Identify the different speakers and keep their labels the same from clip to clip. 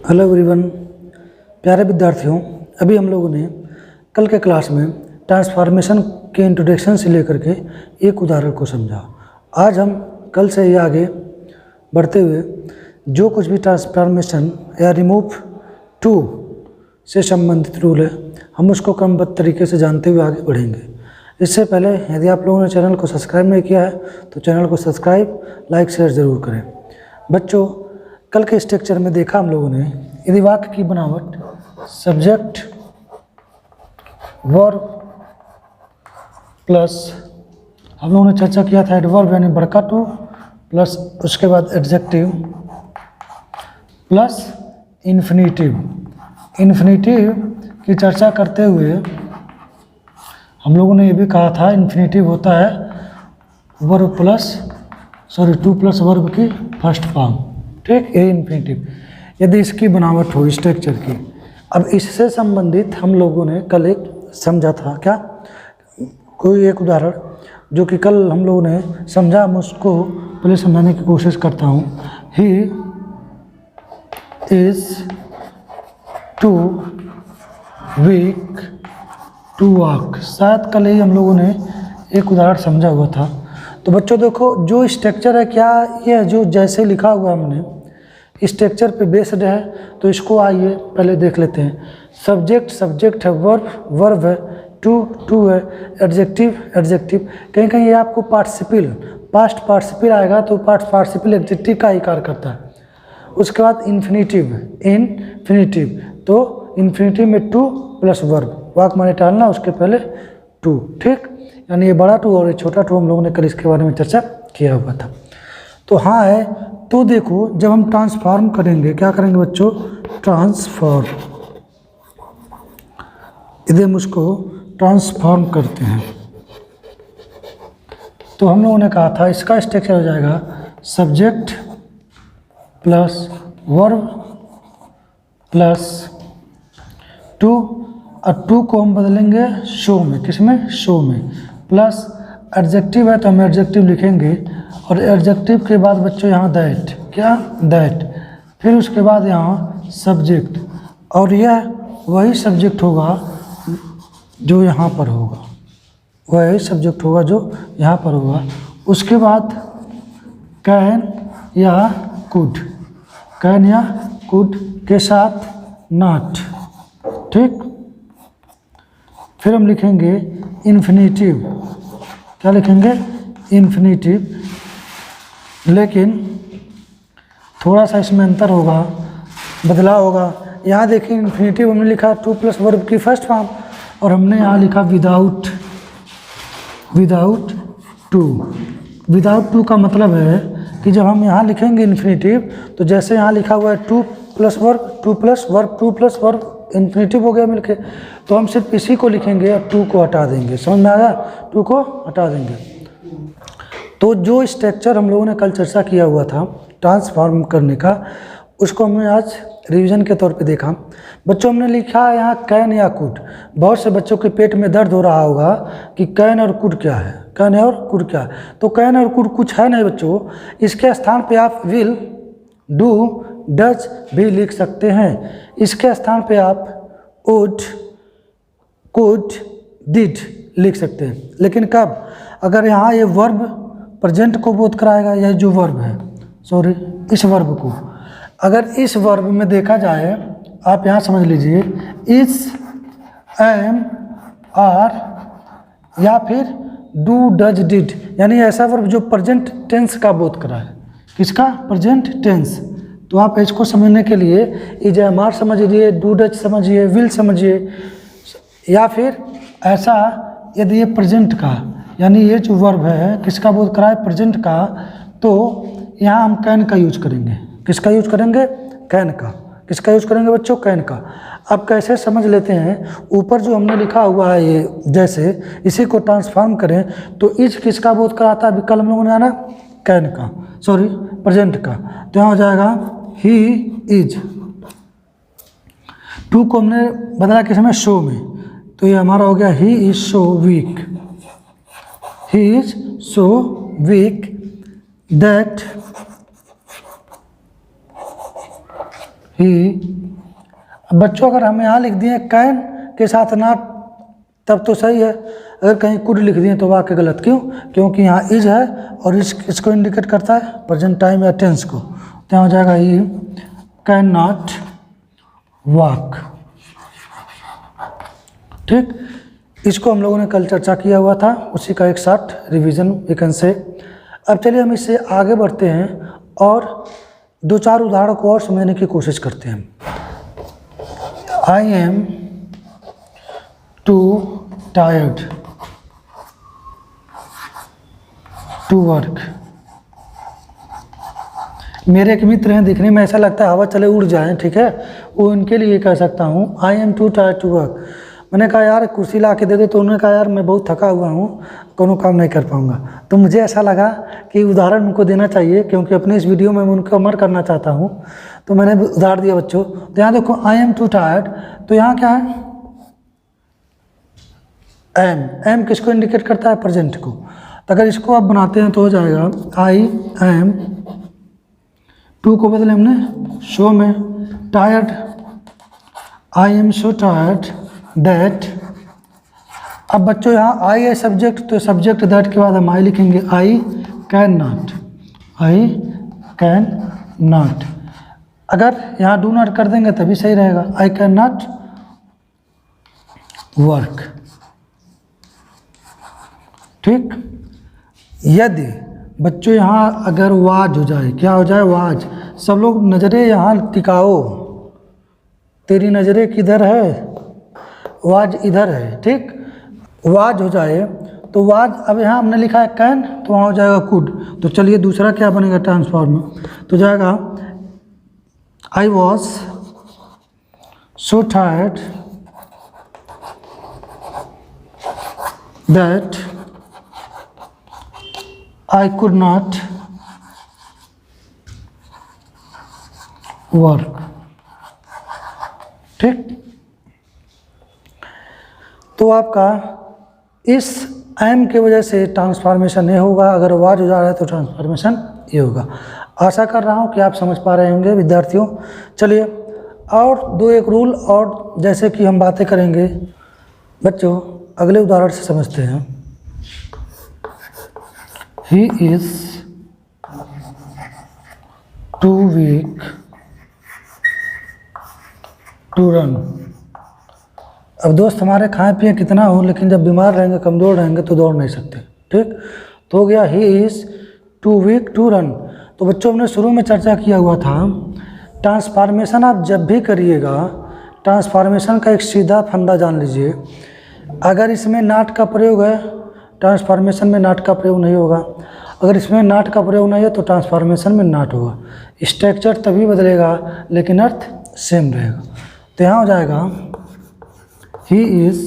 Speaker 1: Hello everyone, प्यारे विद्यार्थियों, अभी हम लोगों ने कल के क्लास में ट्रांसफॉर्मेशन के इंट्रोडक्शन से लेकर के एक उदाहरण को समझा। आज हम कल से ही आगे बढ़ते हुए जो कुछ भी ट्रांसफॉर्मेशन या रिमूव टू से संबंधित रूल है, हम उसको क्रमबद्ध तरीके से जानते हुए आगे बढ़ेंगे। इससे पहले यदि आप लोगों ने चैनल को सब्सक्राइब नहीं किया है तो चैनल को सब्सक्राइब, लाइक, शेयर ज़रूर करें। बच्चों, कल के स्ट्रक्चर में देखा हम लोगों ने, यदि वाक्य की बनावट सब्जेक्ट वर्ब प्लस हम लोगों ने चर्चा किया था एडवर्ब यानी बड़का टू प्लस उसके बाद एडजेक्टिव प्लस इन्फिनेटिव। इन्फिनेटिव की चर्चा करते हुए हम लोगों ने ये भी कहा था इन्फिनेटिव होता है वर्ब टू प्लस वर्ब की फर्स्ट फॉर्म, ठीक, ये इन्फिनेटिव यदि इसकी बनावट हो स्ट्रक्चर की। अब इससे संबंधित हम लोगों ने कल एक समझा था, क्या कोई एक उदाहरण जो कि कल हम लोगों ने समझा, मैं उसको पहले समझाने की कोशिश करता हूँ। He is too weak to walk, शायद कल ही हम लोगों ने एक उदाहरण समझा हुआ था। तो बच्चों देखो, जो स्ट्रक्चर है क्या ये जो जैसे लिखा हुआ हमने स्ट्रक्चर पे बेस्ड है, तो इसको आइए पहले देख लेते हैं। सब्जेक्ट है, वर्ब है, टू है, एडजेक्टिव। कहीं कहीं ये आपको पास्ट पार्टिसिपल आएगा तो पास्ट पार्टिसिपल एडजेक्टिव का ही कार्य करता है। उसके बाद इन्फिनेटिव, तो इन्फिनेटिव में टू प्लस वर्ब, वाक माने टालना, उसके पहले टू, ठीक, यानी ये बड़ा टू और ये छोटा टू हम लोगों ने कल इसके बारे में चर्चा किया हुआ था। तो हाँ है, तो देखो जब हम ट्रांसफॉर्म करेंगे, क्या करेंगे बच्चों, ट्रांसफॉर्म, यदि हम उसको ट्रांसफॉर्म करते हैं तो हम लोगों ने कहा था इसका स्ट्रक्चर हो जाएगा subject plus verb plus two, और टू को हम बदलेंगे शो में, किसमें, शो में, प्लस एडजेक्टिव है तो हम एडजेक्टिव लिखेंगे, और एडजेक्टिव के बाद बच्चों यहाँ दैट, क्या दैट, फिर उसके बाद यहाँ सब्जेक्ट, और यह वही सब्जेक्ट होगा जो यहाँ पर होगा, वही सब्जेक्ट होगा जो यहाँ पर होगा। उसके बाद कैन या कुड के साथ नॉट, ठीक, फिर हम लिखेंगे इन्फिनेटिव, क्या लिखेंगे, इन्फिनेटिव, लेकिन थोड़ा सा इसमें अंतर होगा, बदलाव होगा। यहाँ देखिए इन्फिनेटिव हमने लिखा टू प्लस वर्ब की फर्स्ट फॉर्म, और हमने यहाँ लिखा विदाउट टू का मतलब है कि जब हम यहाँ लिखेंगे इन्फिनेटिव तो जैसे यहाँ लिखा हुआ है टू प्लस वर्ब इन्फिनेटिव हो गया मिलके, तो हम सिर्फ इसी को लिखेंगे और टू को हटा देंगे, समझ में आया, टू को हटा देंगे। तो जो स्ट्रक्चर हम लोगों ने कल चर्चा किया हुआ था ट्रांसफॉर्म करने का, उसको हमने आज रिवीजन के तौर पे देखा। बच्चों हमने लिखा है यहाँ कैन या कुड। बहुत से बच्चों के पेट में दर्द हो रहा होगा कि कैन और कुड क्या है, कैन और कुड क्या है। तो कैन और कुड कुछ है नहीं बच्चों, इसके स्थान पे आप विल, डू, डज भी लिख सकते हैं। इसके स्थान पे आप वुड, कुड, डिड लिख सकते हैं, लेकिन कब, अगर यहाँ ये वर्ब प्रेजेंट को बोध कराएगा, यह जो वर्ब है, इस वर्ब को, अगर इस वर्ब में देखा जाए, आप यहाँ समझ लीजिए इस, एम, आर या फिर डू, डज, डिड, यानी ऐसा वर्ब जो प्रेजेंट टेंस का बोध कराए, किसका, प्रेजेंट टेंस। तो आप इसको समझने के लिए इज, एम, आर समझिए, डू, डज समझिए, विल समझिए, या फिर ऐसा यदि ये प्रेजेंट का, यानी ये जो वर्ब है किसका बोध कराए, प्रेजेंट का, तो यहाँ हम कैन का यूज करेंगे, किसका यूज करेंगे, कैन का, किसका यूज करेंगे बच्चों, कैन का। अब कैसे समझ लेते हैं, ऊपर जो हमने लिखा हुआ है ये, जैसे इसी को ट्रांसफॉर्म करें तो इज किसका बोध कराता है, विकल्प हम लोगों ने आना कैन का, प्रेजेंट का, तो यहाँ हो जाएगा ही इज। टू को हमने बदला किस में, शो में, तो ये हमारा हो गया he is so weak, he is so weak that ही। अब बच्चों अगर हम यहाँ लिख दिए कैन के साथ नॉट तब तो सही है, अगर कहीं कुड लिख दिए तो वाक्य गलत। क्यों? क्योंकि यहाँ इज है और इसको इंडिकेट करता है प्रेजेंट टाइम या टेंस को। तो यहाँ हो जाएगा ही कैन नॉट वॉक। ठीक, इसको हम लोगों ने कल चर्चा किया हुआ था, उसी का एक short revision we can say. अब चलिए हम इससे आगे बढ़ते हैं और 2-4 उदाहरण को और समझने की कोशिश करते हैं। I am too tired to work. मेरे एक मित्र हैं, दिखने में ऐसा लगता है हवा चले उड़ जाएं, ठीक है, वो उनके लिए कह सकता हूँ I am too tired to work. मैंने कहा यार कुर्सी ला के दे दो, तो उन्होंने कहा यार मैं बहुत थका हुआ हूँ, कोनो काम नहीं कर पाऊँगा। तो मुझे ऐसा लगा कि उदाहरण उनको देना चाहिए, क्योंकि अपने इस वीडियो में मैं उनको अमर करना चाहता हूँ, तो मैंने उदाहरण दिया बच्चों। तो यहाँ देखो आई एम टू टायर्ड, तो यहाँ क्या है एम किसको इंडिकेट करता है? प्रेजेंट को। तो अगर इसको आप बनाते हैं तो हो जाएगा आई एम, टू को बदले हमने शो में, tired I am so tired that. अब बच्चों यहाँ आई है सब्जेक्ट, तो सब्जेक्ट दैट के बाद हम आई लिखेंगे, I can not, I can not. अगर यहाँ डू नॉट कर देंगे तभी सही रहेगा, आई कैन नॉट वर्क। ठीक, यदि बच्चों यहाँ अगर वाज हो जाए, क्या हो जाए? वाज। सब लोग नज़रें यहाँ टिकाओ, तेरी नज़रें किधर है? वाज इधर है। ठीक, वाज हो जाए तो वाज, अब यहाँ हमने लिखा है कैन, तो वहाँ हो जाएगा कुड। तो चलिए दूसरा क्या बनेगा ट्रांसफॉर्म, तो जाएगा I was so tired that I could not work. ठीक, तो आपका इस एम की वजह से ट्रांसफॉर्मेशन ये होगा, अगर वाज हो जा रहा है तो ट्रांसफॉर्मेशन ये होगा। आशा कर रहा हूँ कि आप समझ पा रहे होंगे विद्यार्थियों। चलिए और 2-1 रूल और जैसे कि हम बातें करेंगे बच्चों, अगले उदाहरण से समझते हैं। He is too weak to run. अब दोस्त हमारे खाएं पिए कितना हो, लेकिन जब बीमार रहेंगे, कमज़ोर रहेंगे तो दौड़ नहीं सकते। ठीक, तो हो गया he is too weak to run. तो बच्चों हमने शुरू में चर्चा किया हुआ था, ट्रांसफॉर्मेशन आप जब भी करिएगा, ट्रांसफॉर्मेशन का एक सीधा फंदा जान लीजिए। अगर इसमें नॉट का प्रयोग है, ट्रांसफॉर्मेशन में नॉट का प्रयोग नहीं होगा। अगर इसमें नॉट का प्रयोग नहीं है तो ट्रांसफॉर्मेशन में नॉट होगा। स्ट्रक्चर तभी बदलेगा लेकिन अर्थ सेम रहेगा। तो यहाँ हो जाएगा he is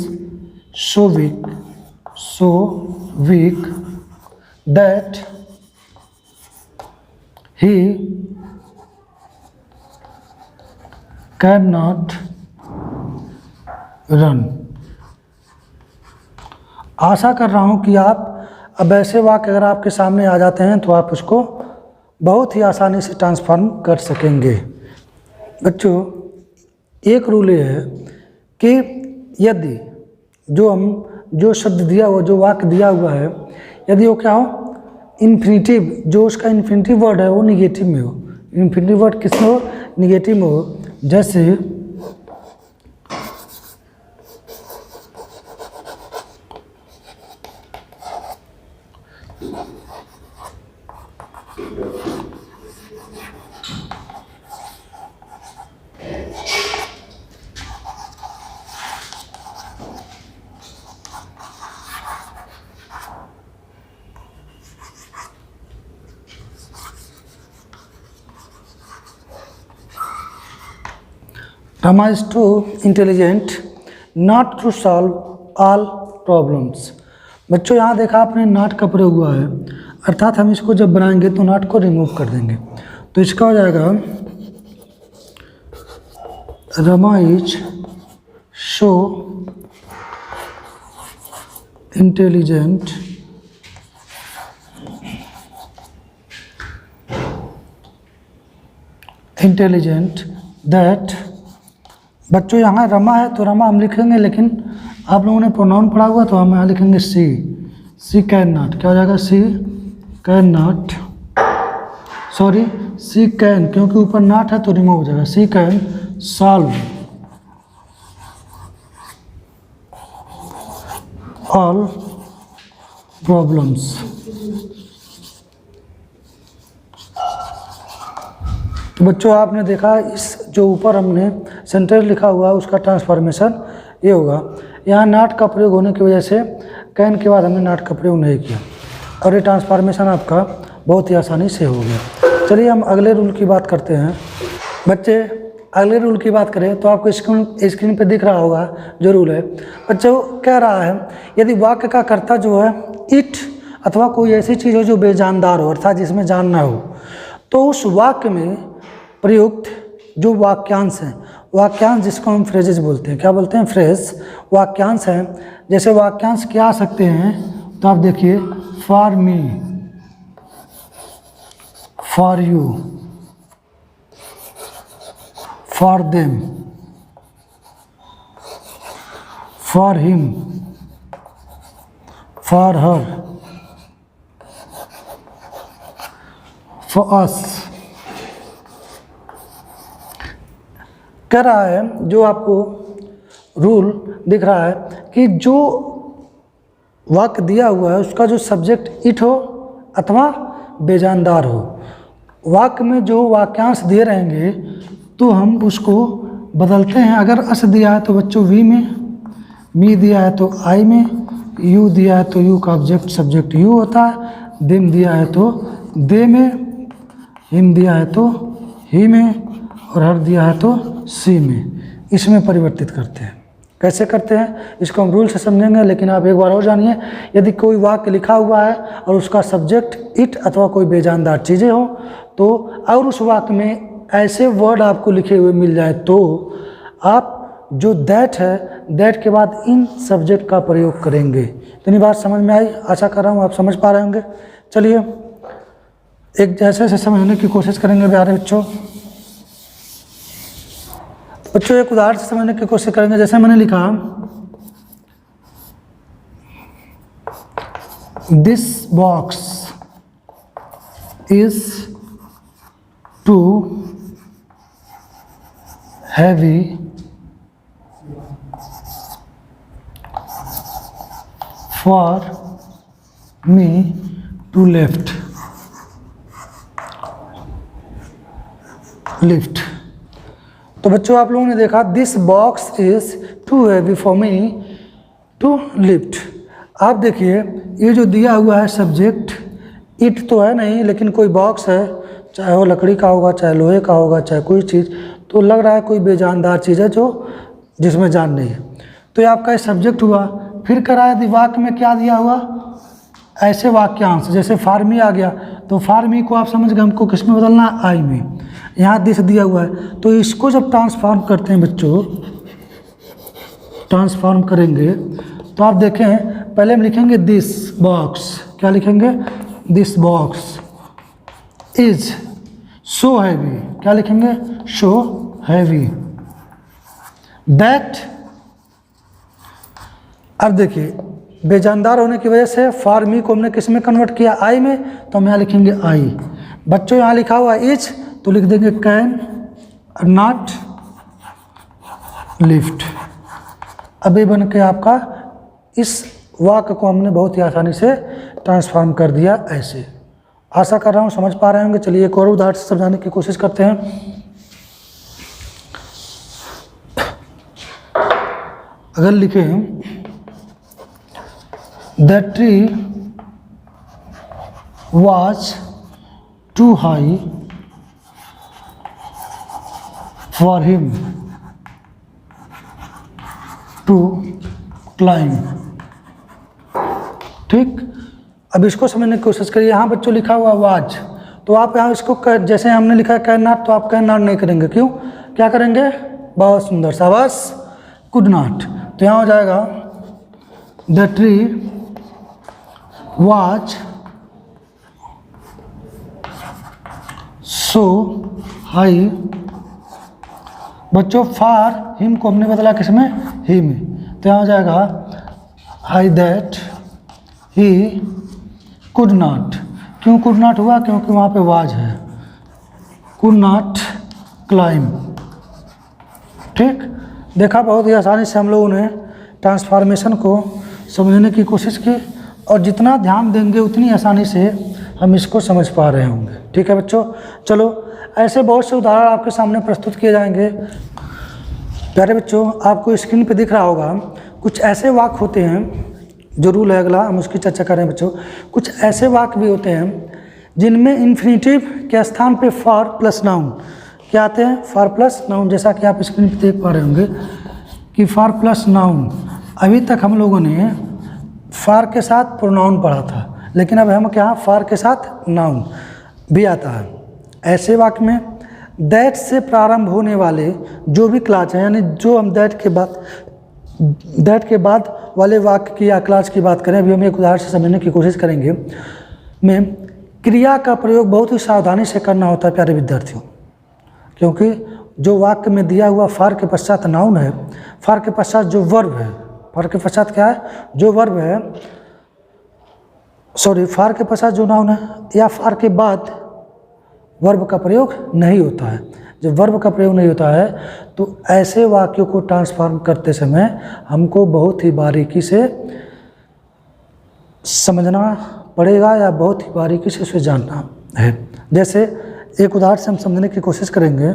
Speaker 1: so weak that he can not run. आशा कर रहा हूँ कि आप अब ऐसे वाक्य अगर आपके सामने आ जाते हैं तो आप उसको बहुत ही आसानी से ट्रांसफॉर्म कर सकेंगे। बच्चों एक रूल ये है कि यदि जो शब्द दिया हुआ, जो वाक्य दिया हुआ है, यदि वो क्या हो इन्फिनिटिव, जो उसका इन्फिनिटिव वर्ड है वो निगेटिव में हो। इन्फिनिटिव वर्ड किसमें हो? निगेटिव में हो। जैसे Rama is too intelligent not to solve all problems। बच्चों यहाँ देखा आपने नॉट का प्रयोग हुआ है, अर्थात हम इसको जब बनाएंगे तो नॉट को रिमूव कर देंगे। तो इसका हो जाएगा Rama is so intelligent that, बच्चों यहाँ रमा है तो रमा हम लिखेंगे, लेकिन आप लोगों ने प्रोनाउन पढ़ा हुआ तो हम यहाँ लिखेंगे सी कैन नॉट। क्या हो जाएगा? She can not, sorry she can, क्योंकि ऊपर नॉट है तो रिमूव हो जाएगा। She can solve all problems. तो बच्चों आपने देखा इस जो ऊपर हमने सेंटेंस लिखा हुआ है उसका ट्रांसफॉर्मेशन ये होगा। यहाँ नॉट का प्रयोग होने की वजह से कैन के बाद हमने नॉट का प्रयोग नहीं किया और ये ट्रांसफॉर्मेशन आपका बहुत ही आसानी से हो गया। चलिए हम अगले रूल की बात करते हैं। बच्चे अगले रूल की बात करें तो आपको स्क्रीन पे दिख रहा होगा जो रूल है। बच्चों कह रहा है यदि वाक्य का कर्ता जो है इट अथवा कोई ऐसी चीज़ हो जो बेजानदार हो अर्थात जिसमें जान ना हो, तो उस वाक्य में प्रयुक्त जो वाक्यांश हैं, वाक्यांश जिसको हम फ्रेजेस बोलते हैं, क्या बोलते हैं? फ्रेज, वाक्यांश हैं। जैसे वाक्यांश क्या आ सकते हैं तो आप देखिए, for me, for you, for them, for him, for her, for us. कह रहा है जो आपको रूल दिख रहा है कि जो वाक्य दिया हुआ है उसका जो सब्जेक्ट इट हो अथवा बेजानदार हो, वाक्य में जो वाक्यांश दिए रहेंगे तो हम उसको बदलते हैं। अगर अस दिया है तो बच्चों वी में, मी दिया है तो आई में, यू दिया है तो यू का ऑब्जेक्ट सब्जेक्ट यू होता है, देम दिया है तो दे में, हिम दिया है तो ही में और हर दिया है तो सी में। इसमें परिवर्तित करते हैं। कैसे करते हैं इसको हम रूल से समझेंगे, लेकिन आप एक बार और जानिए, यदि कोई वाक्य लिखा हुआ है और उसका सब्जेक्ट इट अथवा कोई बेजानदार चीज़ें हो तो और उस वाक्य में ऐसे वर्ड आपको लिखे हुए मिल जाए तो आप जो दैट है, दैट के बाद इन सब्जेक्ट का प्रयोग करेंगे। इतनी बात समझ में आई? आशा कर रहा हूँ आप समझ पा रहे होंगे। चलिए एक जैसे से समझने की कोशिश करेंगे प्यारे बच्चों। बच्चों एक उदाहरण से समझने की कोशिश करेंगे। जैसे मैंने लिखा, this box is too heavy for me to lift. तो बच्चों आप लोगों ने देखा this box is too heavy for me to lift. आप देखिए ये जो दिया हुआ है सब्जेक्ट इट तो है नहीं, लेकिन कोई बॉक्स है, चाहे वो लकड़ी का होगा, चाहे लोहे का होगा, चाहे कोई चीज़, तो लग रहा है कोई बेजानदार चीज़ है जो जिसमें जान नहीं है। तो ये आपका सब्जेक्ट हुआ। फिर करा यदि वाक्य में क्या दिया हुआ, ऐसे वाक्यांश जैसे फार मी आ गया तो फार मी को आप समझ गए हमको किस में बदलना है? आई में। यहाँ दिस दिया हुआ है तो इसको जब ट्रांसफॉर्म करते हैं बच्चों, ट्रांसफॉर्म करेंगे तो आप देखें पहले हम लिखेंगे दिस बॉक्स। क्या लिखेंगे? This box is so heavy. क्या लिखेंगे? So heavy that. अब देखिए बेजानदार होने की वजह से फॉर मी को हमने किस में कन्वर्ट किया? आई में। तो हम यहाँ लिखेंगे आई। बच्चों यहाँ लिखा हुआ इज तो लिख देंगे कैन नॉट लिफ्ट। अभी बन के आपका इस वाक्य को हमने बहुत ही आसानी से ट्रांसफॉर्म कर दिया ऐसे। आशा कर रहा हूँ समझ पा रहे होंगे। चलिए एक और उदाहरण से समझाने की कोशिश करते हैं। अगर लिखें the tree was too high for him to climb। ठीक, अब इसको समझने की कोशिश करिए। यहाँ बच्चों लिखा हुआ वाज, तो आप यहाँ इसको जैसे हमने लिखा है कैन नॉट, तो आप कैन नॉट नहीं करेंगे। क्यों? क्या करेंगे? बहुत सुंदर, शाबाश, कुड नॉट। तो यहाँ हो जाएगा the tree was so high बच्चों फार हिम को हमने बदला किसमें, ही में, तो यहाँ हो जाएगा आई दैट ही कुड नॉट। क्यों कुड नॉट हुआ, क्योंकि वहाँ पे वाज है, कुड नॉट क्लाइंब। ठीक, देखा बहुत ही आसानी से हम लोगों ने ट्रांसफॉर्मेशन को समझने की कोशिश की, और जितना ध्यान देंगे उतनी आसानी से हम इसको समझ पा रहे होंगे। ठीक है बच्चों, चलो ऐसे बहुत से उदाहरण आपके सामने प्रस्तुत किए जाएंगे। प्यारे बच्चों, आपको स्क्रीन पे दिख रहा होगा कुछ ऐसे वाक्य होते हैं, जो रूल है अगला हम उसकी चर्चा करें बच्चों। कुछ ऐसे वाक्य भी होते हैं जिनमें इन्फिनेटिव के स्थान पे फॉर प्लस नाउन क्या आते हैं, फॉर प्लस नाउन। जैसा कि आप स्क्रीन पे देख पा रहे होंगे कि फॉर प्लस नाउन, अभी तक हम लोगों ने फॉर के साथ प्रोनाउन पढ़ा था, लेकिन अब हम क्या, फॉर के साथ नाउन भी आता है। ऐसे वाक्य में दैट से प्रारंभ होने वाले जो भी क्लास है, यानी जो हम दैट के बाद वाले वाक्य की या क्लास की बात करें, अभी हम एक उदाहरण से समझने की कोशिश करेंगे, में क्रिया का प्रयोग बहुत ही सावधानी से करना होता है प्यारे विद्यार्थियों, क्योंकि जो वाक्य में दिया हुआ फॉर के पश्चात नाउन है, फॉर के पश्चात जो वर्ब है, फॉर के पश्चात क्या है, जो वर्ब है, सॉरी फॉर के पश्चात जो नाउन है या फॉर के बाद वर्ब का प्रयोग नहीं होता है। जब वर्ब का प्रयोग नहीं होता है तो ऐसे वाक्यों को ट्रांसफॉर्म करते समय हमको बहुत ही बारीकी से समझना पड़ेगा या बहुत ही बारीकी से उसे जानना है। जैसे एक उदाहरण से हम समझने की कोशिश करेंगे।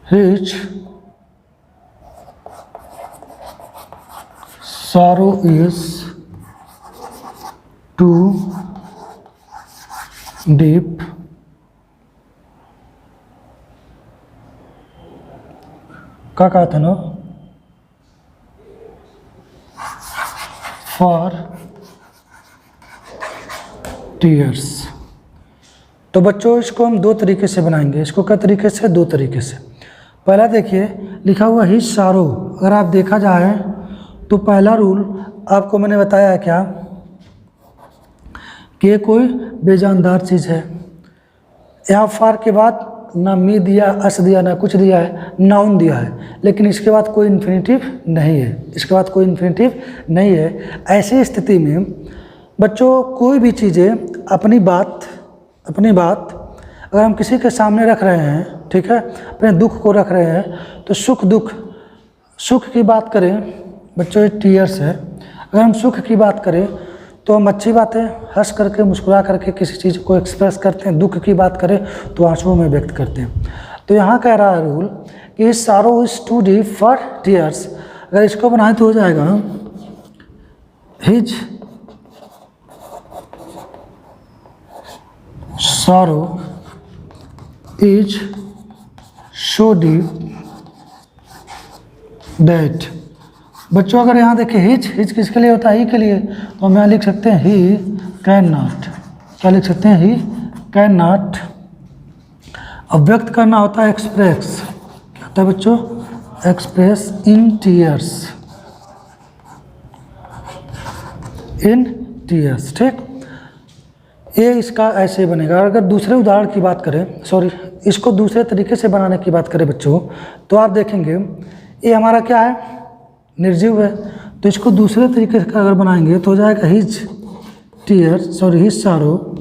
Speaker 1: His sorrow is too deep क्या कहा था ना, फॉर टीयर्स। तो बच्चों इसको हम दो तरीके से बनाएंगे। इसको क्या तरीके से, दो तरीके से। पहला देखिए लिखा हुआ हिज सारो, अगर आप देखा जाए तो पहला रूल आपको मैंने बताया है क्या, कि कोई बेजानदार चीज़ है, यहाँ फार के बाद ना मी दिया, अस दिया, ना कुछ दिया है, नाउन दिया है, लेकिन इसके बाद कोई इन्फिनेटिव नहीं है, इसके बाद कोई इन्फिनेटिव नहीं है। ऐसी स्थिति में बच्चों कोई भी चीज़ें अपनी बात अगर हम किसी के सामने रख रहे हैं, ठीक है, अपने दुख को रख रहे हैं, तो सुख की बात करें बच्चों, ये टीयर्स है। अगर हम सुख की बात करें तो हम अच्छी बातें हंस करके मुस्कुरा करके किसी चीज़ को एक्सप्रेस करते हैं, दुख की बात करें तो आंसुओं में व्यक्त करते हैं। तो यहाँ कह रहा है रूल कि sorrow is too deep for tears. अगर इसको बनाए तो हो जाएगा हिज सारो इज सो डीप दैट। बच्चों अगर यहाँ देखिए हिज किसके लिए होता है, ही के लिए, तो हम यहाँ लिख सकते हैं ही कैन नॉट। क्या लिख सकते हैं, ही कैन नॉट। अब व्यक्त करना होता है एक्सप्रेस, क्या होता है बच्चों, एक्सप्रेस इन टीयर्स, ठीक। ये इसका ऐसे बनेगा। अगर दूसरे उदाहरण की बात करें, सॉरी इसको दूसरे तरीके से बनाने की बात करें बच्चों, तो आप देखेंगे ये हमारा क्या है, निर्जीव है, तो इसको दूसरे तरीके से अगर बनाएंगे तो हो जाएगा हिज टीयर, सॉरी हिज सारो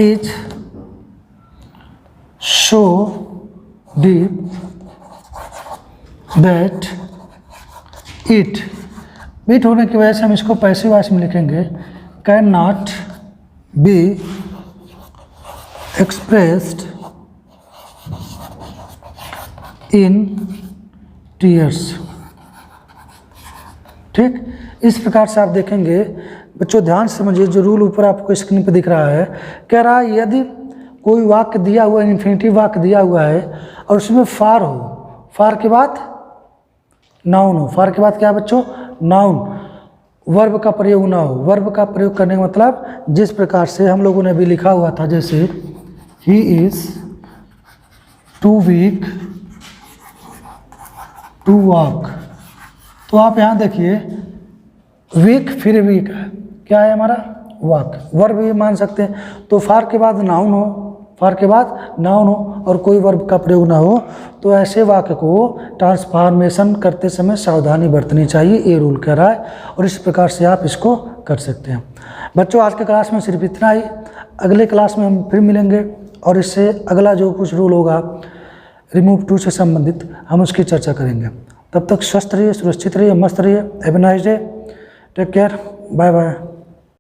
Speaker 1: is so deep that it होने की वजह से हम इसको पैसिव वॉइस में लिखेंगे, can not be expressed in tears, ठीक। इस प्रकार से आप देखेंगे बच्चों, ध्यान से समझिए, जो रूल ऊपर आपको स्क्रीन पे दिख रहा है, कह रहा है यदि कोई वाक्य दिया हुआ है, इन्फिनेटिव वाक्य दिया हुआ है और उसमें फार हो, फार के बाद नाउन हो, फार के बाद क्या है बच्चों, नाउन, वर्ब का प्रयोग ना हो। वर्ब का प्रयोग करने का मतलब जिस प्रकार से हम लोगों ने अभी लिखा हुआ था, जैसे he is too weak to walk, तो आप यहाँ देखिए वीक फिर वीक है, क्या है हमारा वाक्य। वर्ब भी मान सकते हैं, तो फार के बाद नाउन हो, फार के बाद नाउन हो और कोई वर्ब का प्रयोग ना हो, तो ऐसे वाक्य को ट्रांसफॉर्मेशन करते समय सावधानी बरतनी चाहिए, ये रूल कह रहा है। और इस प्रकार से आप इसको कर सकते हैं। बच्चों आज के क्लास में सिर्फ इतना ही। अगले क्लास में हम फिर मिलेंगे और इससे अगला जो कुछ रूल होगा रिमूव टू से संबंधित, हम उसकी चर्चा करेंगे। तब तक स्वस्थ रहिए, सुरक्षित रहिए, मस्त रहिए। Have a nice day, take care, bye bye.